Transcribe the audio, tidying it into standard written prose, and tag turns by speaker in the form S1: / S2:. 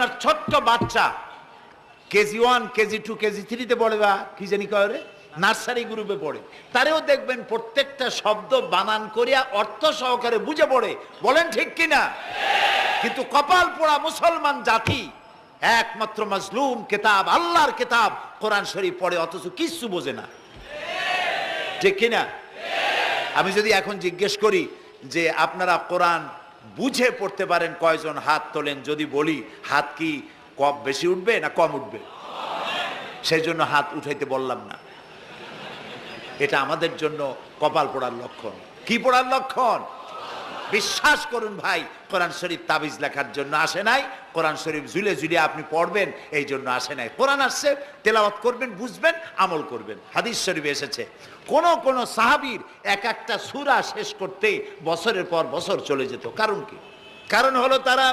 S1: আপনার ছোট্ট বাচ্চা কেজি 1 কেজি 2 কেজি 3 পড়ে বা কি জানি করে নার্সারি গ্রুপে পড়ে, তারেও দেখবেন প্রত্যেকটা শব্দ বানান করিয়া অর্থ সহকারে বুঝে পড়ে। বলেন ঠিক কিনা? কিন্তু কপাল পোড়া মুসলমান জাতি একমাত্র মাজলুম কিতাব, আল্লাহর কিতাব কোরআন শরীফ পড়ে অথচ কিছু বোঝে না। ঠিক কিনা? আমি যদি এখন জিজ্ঞেস করি যে আপনারা কোরআন বুঝে পড়তে পারেন কয়জন, হাত তোলেন। যদি বলি হাত কি কম বেশি উঠবে না কম উঠবে? সেই জন্য হাত উঠাইতে বললাম না। এটা আমাদের জন্য কপাল পোড়ার লক্ষণ। কি পোড়ার লক্ষণ? বিশ্বাস করুন ভাই, কোরআন শরীফ তাবিজ লেখার জন্য আসে নাই, কোরআন শরীফ ঝুলে ঝুলে আপনি পড়বেন এই জন্য আসে নাই। কোরআন আসছে তেলাওয়াত করবেন, বুঝবেন, আমল করবেন। হাদিস শরীফে এসেছে কোন কোন সাহাবীর এক একটা সূরা শেষ করতে বছরের পর বছর চলে যেত। কারণ কি? কারণ হলো তারা